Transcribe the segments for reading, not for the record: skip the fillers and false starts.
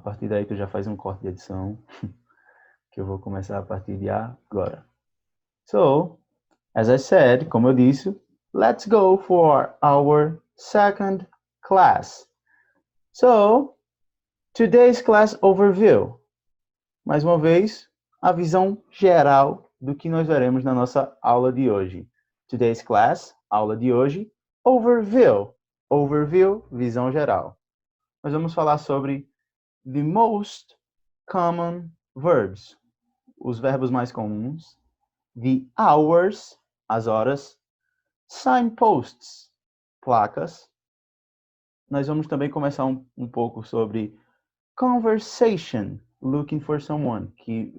partir daí tu já faz um corte de edição, que eu vou começar a partir de agora. So, as I said, como eu disse, let's go for our second class. So, today's class overview. Mais uma vez, a visão geral do que nós veremos na nossa aula de hoje. Today's class, aula de hoje, overview. Overview, visão geral. Nós vamos falar sobre the most common verbs, os verbos mais comuns, the hours, as horas, signposts, placas. Nós vamos também começar um pouco sobre conversation, looking for someone, que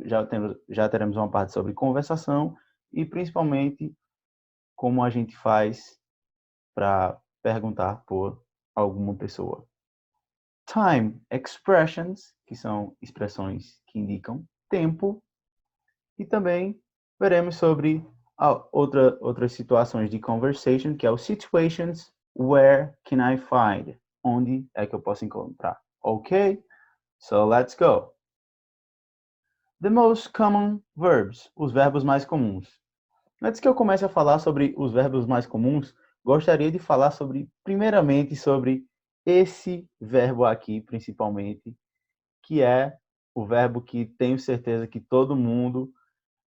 já teremos uma parte sobre conversação e principalmente como a gente faz para perguntar por alguma pessoa. Time expressions, que são expressões que indicam tempo, e também veremos sobre outras situações de conversation, que é o situations, where can I find? Onde é que eu posso encontrar? Ok? So let's go. The most common verbs, os verbos mais comuns. Antes que eu comece a falar sobre os verbos mais comuns, gostaria de falar primeiramente sobre esse verbo aqui, principalmente, que é o verbo que tenho certeza que todo mundo,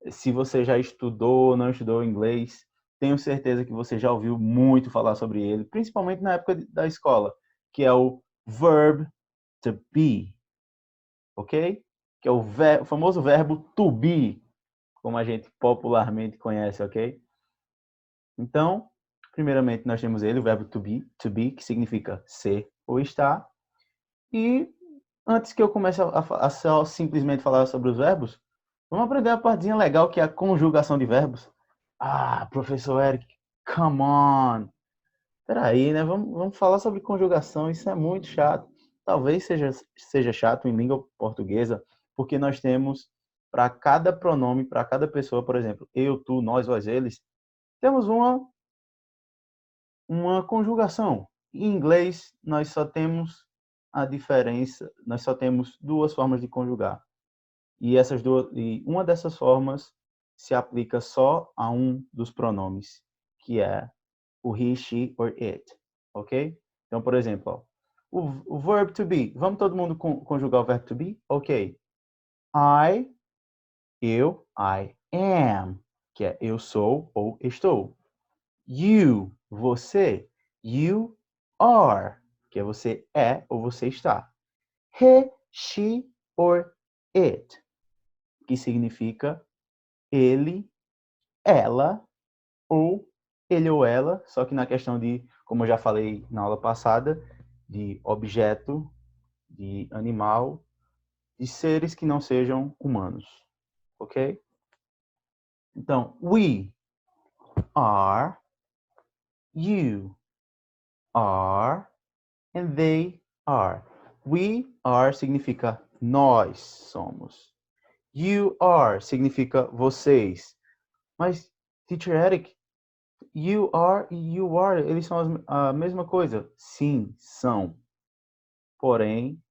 se você já estudou ou não estudou inglês, tenho certeza que você já ouviu muito falar sobre ele, principalmente na época da escola, que é o verb to be, ok? Que é o famoso verbo to be, como a gente popularmente conhece, ok? Então, primeiramente nós temos ele, o verbo to be, que significa ser ou estar. E antes que eu comece a só simplesmente falar sobre os verbos, vamos aprender a partezinha legal que é a conjugação de verbos. Ah, professor Eric, come on! Peraí, né? Vamos falar sobre conjugação, isso é muito chato. Talvez seja chato em língua portuguesa, porque nós temos, para cada pronome, para cada pessoa, por exemplo, eu, tu, nós, vós, eles, temos uma conjugação. Em inglês, nós só temos a diferença, nós só temos duas formas de conjugar. E uma dessas formas se aplica só a um dos pronomes, que é o he, she or it, ok? Então, por exemplo, ó, o verb to be. Vamos todo mundo conjugar o verbo to be? Ok. I am, que é eu sou ou estou. You, você. You are, que é você é ou você está. He, she or it, que significa ele, ela ou ele ou ela, só que na questão de, como eu já falei na aula passada, de objeto, de animal, de seres que não sejam humanos, ok? Então, we are, you are, and they are. We are significa nós somos. You are significa vocês. Mas, Teacher Eric, you are e you are, eles são a mesma coisa? Sim, são. Porém,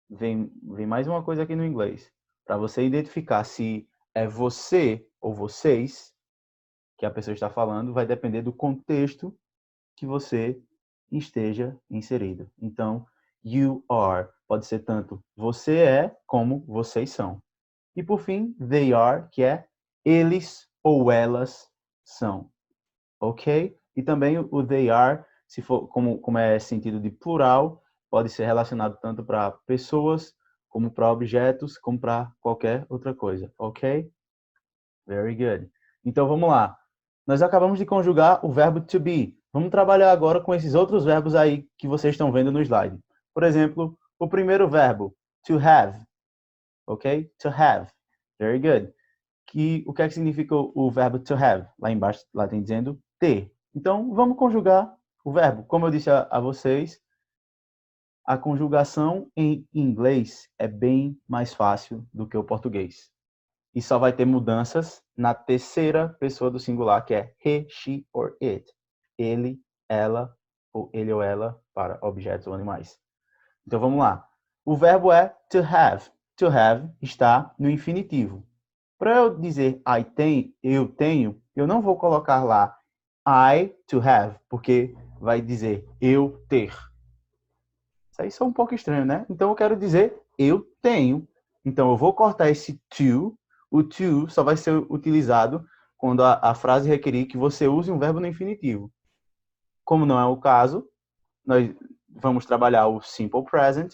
vem mais uma coisa aqui no inglês. Para você identificar se é você ou vocês que a pessoa está falando, vai depender do contexto que você esteja inserido. Então, you are pode ser tanto você é como vocês são. E por fim, they are, que é eles ou elas são. Ok? E também o they are, se for como é sentido de plural, pode ser relacionado tanto para pessoas, como para objetos, como para qualquer outra coisa. Ok? Very good. Então vamos lá. Nós acabamos de conjugar o verbo to be. Vamos trabalhar agora com esses outros verbos aí que vocês estão vendo no slide. Por exemplo, o primeiro verbo, to have. Ok? To have. Very good. O que é que significa o verbo to have? Lá embaixo, lá tem dizendo ter. Então, vamos conjugar o verbo. Como eu disse a vocês, a conjugação em inglês é bem mais fácil do que o português. E só vai ter mudanças na terceira pessoa do singular, que é he, she or it. Ele, ela, ou ele ou ela para objetos ou animais. Então, vamos lá. O verbo é to have. To have está no infinitivo. Para eu dizer eu tenho, eu não vou colocar lá I to have, porque vai dizer eu ter. Isso aí é um pouco estranho, né? Então eu quero dizer eu tenho. Então eu vou cortar esse to. O to só vai ser utilizado quando a frase requerir que você use um verbo no infinitivo. Como não é o caso, nós vamos trabalhar o simple present.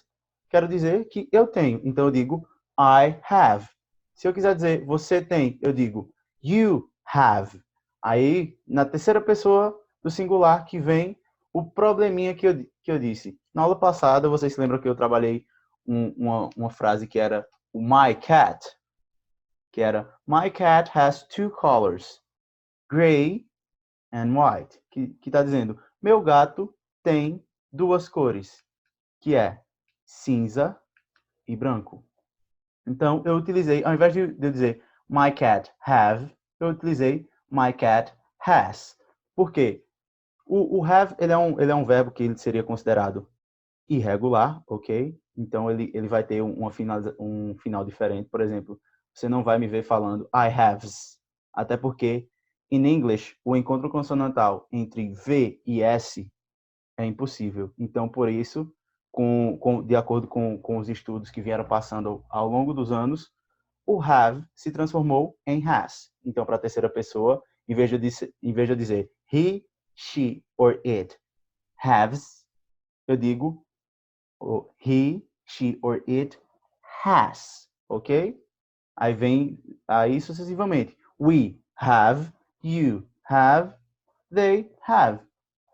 Quero dizer que eu tenho. Então eu digo I have. Se eu quiser dizer você tem, eu digo you have. Aí, na terceira pessoa do singular que vem o probleminha que eu disse. Na aula passada, vocês se lembram que eu trabalhei uma frase que era o my cat, que era my cat has two colors, gray and white, que está dizendo meu gato tem duas cores, que é cinza e branco. Então, eu utilizei, ao invés de eu dizer my cat have, eu utilizei my cat has. Por quê? O have, ele é um verbo que ele seria considerado irregular, ok? Então, ele vai ter um final diferente. Por exemplo, você não vai me ver falando I haves, até porque, em English, o encontro consonantal entre V e S é impossível. Então, por isso, de acordo com os estudos que vieram passando ao longo dos anos, o have se transformou em has. Então, para a terceira pessoa, em vez de dizer he, she or it haves, eu digo he, she or it has, ok? Aí sucessivamente. We have, you have, they have.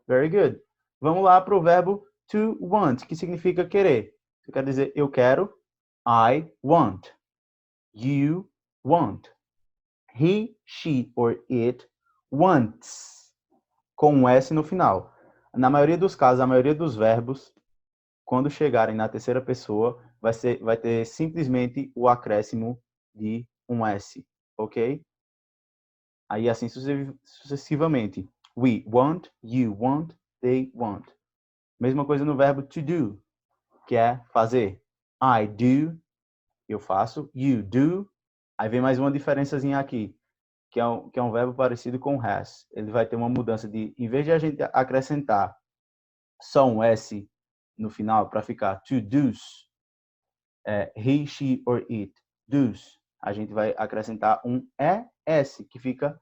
Very good. Vamos lá para o verbo to want, que significa querer. Você quer dizer eu quero, I want. You want. He, she or it wants. Com um S no final. Na maioria dos casos, a maioria dos verbos, quando chegarem na terceira pessoa, vai ter simplesmente o acréscimo de um S, ok? Aí assim sucessivamente. We want, you want, they want. Mesma coisa no verbo to do, que é fazer. I do, eu faço. You do. Aí vem mais uma diferençazinha aqui, que é um verbo parecido com has. Ele vai ter uma mudança de, em vez de a gente acrescentar só um S no final para ficar to do's, he, she or it do's, a gente vai acrescentar um ES, que fica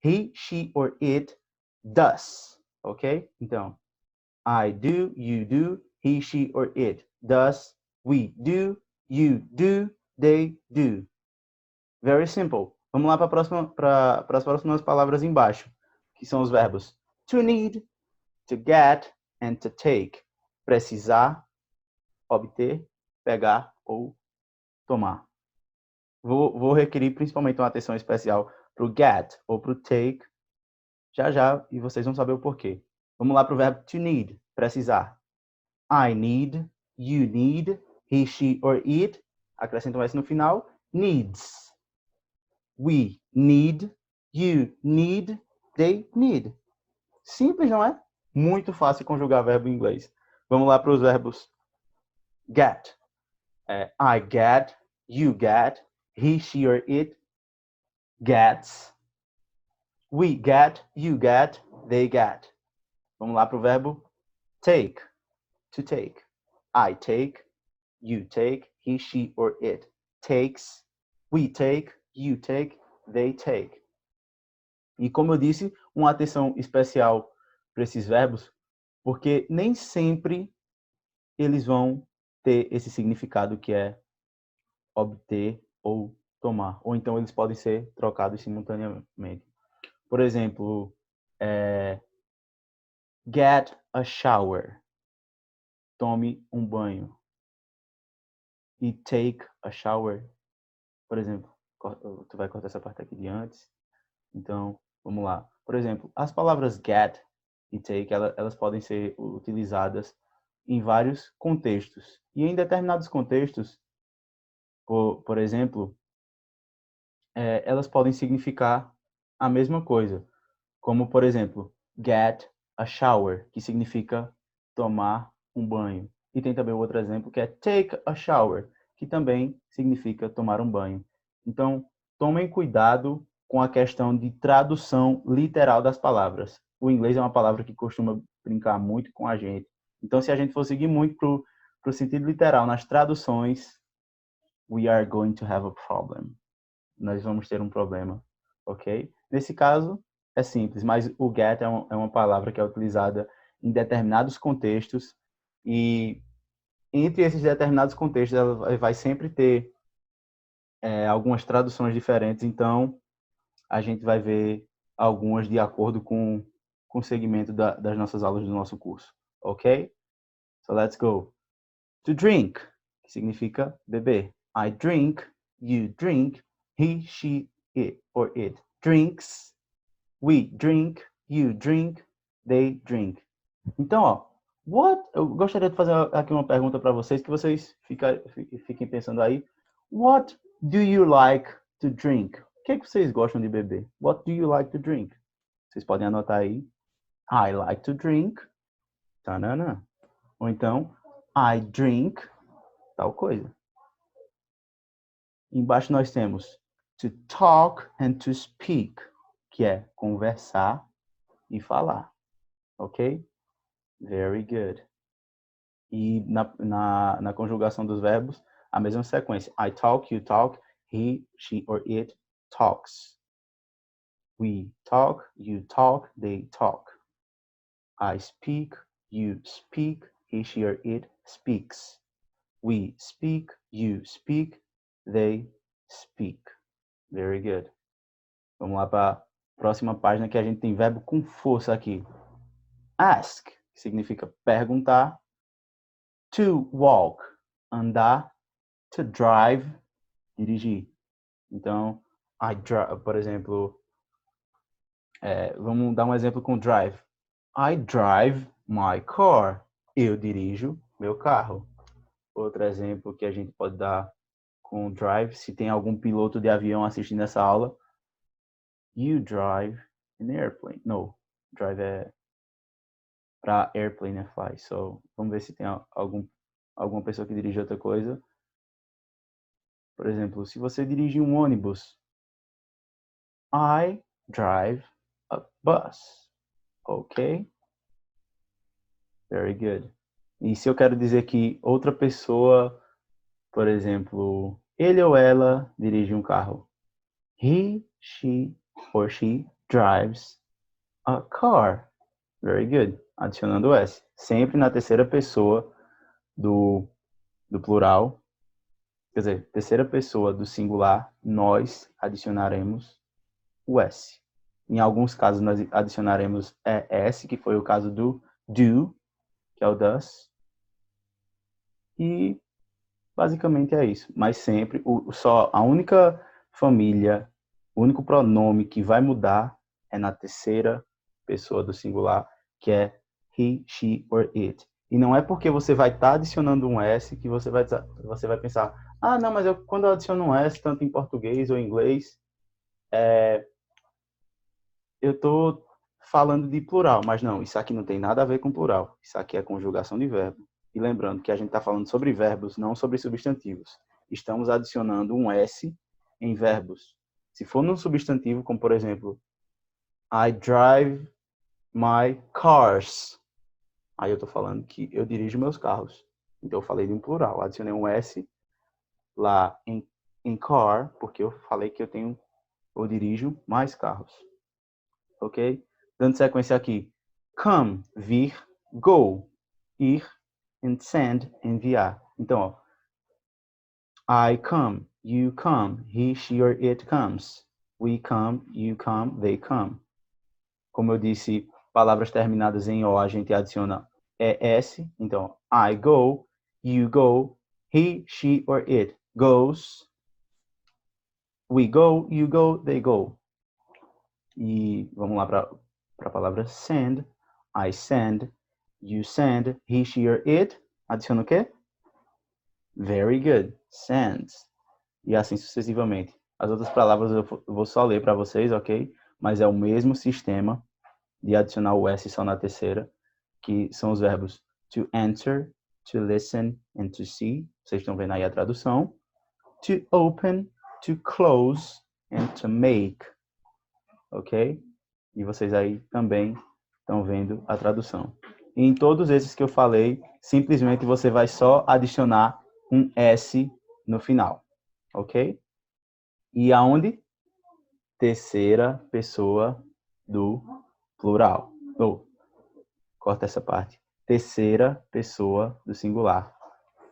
he, she or it does, ok? Então, I do, you do, he, she or it does, we do, you do, they do. Very simple. Vamos lá para as próximas palavras embaixo, que são os verbos to need, to get and to take. Precisar, obter, pegar ou tomar. Vou requerir principalmente uma atenção especial para o get ou para o take já e vocês vão saber o porquê. Vamos lá para o verbo to need, precisar. I need, you need, he, she or it, acrescenta um S no final, needs. We need, you need, they need. Simples, não é? Muito fácil conjugar verbo em inglês. Vamos lá para os verbos get. I get, you get, he, she or it gets. We get, you get, they get. Vamos lá para o verbo take, to take. I take, you take, he, she or it takes. We take, you take, they take. E como eu disse, uma atenção especial para esses verbos, porque nem sempre eles vão ter esse significado que é obter ou tomar. Ou então eles podem ser trocados simultaneamente. Por exemplo, get a shower. Tome um banho. E take a shower. Por exemplo, tu vai cortar essa parte aqui de antes. Então, vamos lá. Por exemplo, as palavras get e take, elas podem ser utilizadas em vários contextos. E em determinados contextos, por exemplo, elas podem significar a mesma coisa. Como, por exemplo, get a shower, que significa tomar um banho. E tem também o outro exemplo que é take a shower, que também significa tomar um banho. Então, tomem cuidado com a questão de tradução literal das palavras. O inglês é uma palavra que costuma brincar muito com a gente. Então, se a gente for seguir muito para o sentido literal nas traduções, we are going to have a problem. Nós vamos ter um problema, ok? Nesse caso, é simples, mas o get é uma palavra que é utilizada em determinados contextos e entre esses determinados contextos ela vai sempre ter algumas traduções diferentes, então a gente vai ver algumas de acordo com o segmento das nossas aulas do nosso curso, ok? So let's go. To drink, que significa beber. I drink, you drink, he, she, it, or it drinks, we drink, you drink, they drink. Então, eu gostaria de fazer aqui uma pergunta para vocês, que vocês fiquem pensando aí. What do you like to drink? O que é que vocês gostam de beber? What do you like to drink? Vocês podem anotar aí. I like to drink. Tanana. Ou então, I drink tal coisa. Embaixo nós temos to talk and to speak, que é conversar e falar. Ok? Very good. E na conjugação dos verbos, a mesma sequência. I talk, you talk, he, she, or it talks. We talk, you talk, they talk. I speak, you speak, he, she, or it speaks. We speak, you speak, they speak. Very good. Vamos lá para a próxima página que a gente tem verbo com força aqui. Ask, que significa perguntar. To walk, andar. To drive, dirigir. Então, I drive, por exemplo, vamos dar um exemplo com drive. I drive my car. Eu dirijo meu carro. Outro exemplo que a gente pode dar com drive, se tem algum piloto de avião assistindo essa aula. You drive an airplane. No, drive é para airplane, é fly. So, vamos ver se tem alguma pessoa que dirige outra coisa. Por exemplo, se você dirige um ônibus, I drive a bus. Ok? Very good. E se eu quero dizer que outra pessoa, por exemplo, ele ou ela dirige um carro. He, she, or she drives a car. Very good. Adicionando o S. Sempre na terceira pessoa do plural. Quer dizer, terceira pessoa do singular, nós adicionaremos o S. Em alguns casos, nós adicionaremos S, que foi o caso do do, que é o does. E basicamente é isso. Mas sempre, só a única família, o único pronome que vai mudar é na terceira pessoa do singular, que é he, she or it. E não é porque você vai estar adicionando um S que você vai pensar, não, mas quando eu adiciono um S, tanto em português ou em inglês, eu estou falando de plural. Mas não, isso aqui não tem nada a ver com plural. Isso aqui é conjugação de verbo. E lembrando que a gente está falando sobre verbos, não sobre substantivos. Estamos adicionando um S em verbos. Se for num substantivo, como por exemplo, I drive my cars. Aí eu estou falando que eu dirijo meus carros. Então eu falei de um plural. Adicionei um S lá em car, porque eu falei que eu dirijo mais carros. Ok? Dando sequência aqui. Come, vir, go, ir, and send, enviar. Então, I come, you come, he, she, or it comes. We come, you come, they come. Como eu disse, palavras terminadas em O, a gente adiciona ES. Então, I go, you go, he, she, or it goes. We go, you go, they go. E vamos lá para a palavra send. I send, you send, he, she, or it. Adiciona o quê? Very good. Sends. E assim sucessivamente. As outras palavras eu vou só ler para vocês, ok? Mas é o mesmo sistema de adicionar o S só na terceira, que são os verbos to answer, to listen and to see. Vocês estão vendo aí a tradução. To open, to close and to make. Ok? E vocês aí também estão vendo a tradução. E em todos esses que eu falei, simplesmente você vai só adicionar um S no final. Ok? E aonde? Terceira pessoa do plural. Corta essa parte. Terceira pessoa do singular.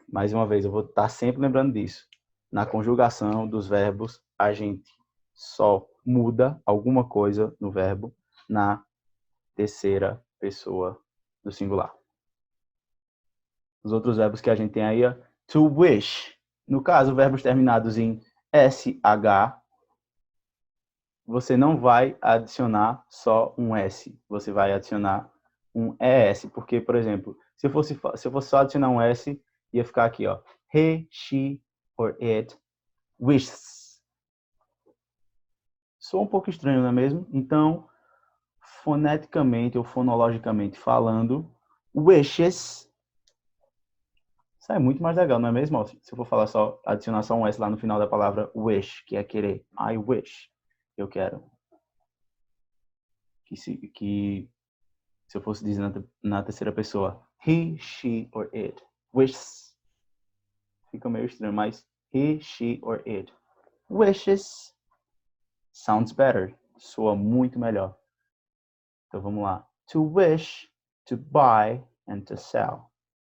Mais uma vez, eu vou estar sempre lembrando disso. Na conjugação dos verbos, a gente só muda alguma coisa no verbo na terceira pessoa do singular. Os outros verbos que a gente tem aí é to wish. No caso, verbos terminados em SH, você não vai adicionar só um S, você vai adicionar um ES, porque, por exemplo, se eu fosse só adicionar um S, ia ficar aqui, ó, he, she or it wishes. Soa um pouco estranho, não é mesmo? Então, foneticamente ou fonologicamente falando, wishes sai muito mais legal, não é mesmo? Se eu for falar só, adicionar só um S lá no final da palavra wish, que é querer. I wish. Eu quero. Que se eu fosse dizer na terceira pessoa, he, she or it wishes. Fica meio estranho, mas he, she or it wishes sounds better. Soa muito melhor. Então vamos lá. To wish, to buy and to sell.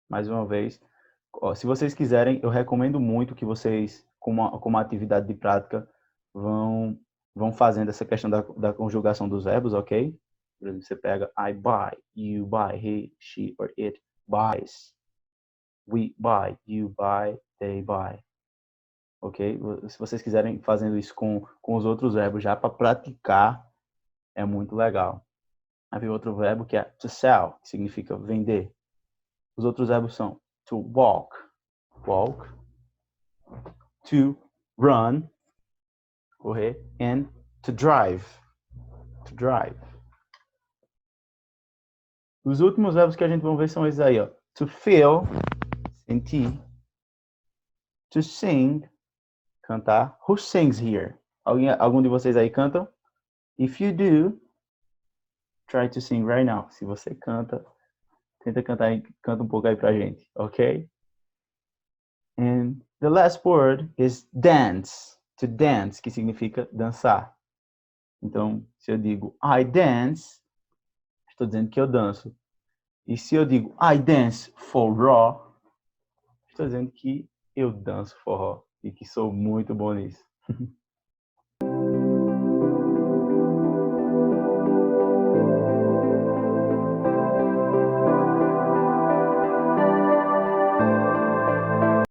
Mais uma vez, se vocês quiserem, eu recomendo muito que vocês, como uma atividade de prática, vão fazendo essa questão da conjugação dos verbos, ok? Por exemplo, você pega I buy, you buy, he, she or it buys. We buy, you buy, they buy. Ok? Se vocês quiserem fazendo isso com os outros verbos já para praticar, é muito legal. Havia outro verbo que é to sell, que significa vender. Os outros verbos são to walk, to run, correr, and to drive. Os últimos verbos que a gente vai ver são esses aí, ó. To feel, sentir. To sing, cantar. Who sings here? Algum de vocês aí cantam? If you do, try to sing right now. Se você canta, tenta cantar, canta um pouco aí pra gente, ok? And the last word is dance. To dance, que significa dançar. Então, se eu digo I dance, estou dizendo que eu danço. E se eu digo I dance forró, estou dizendo que eu danço forró e que sou muito bom nisso.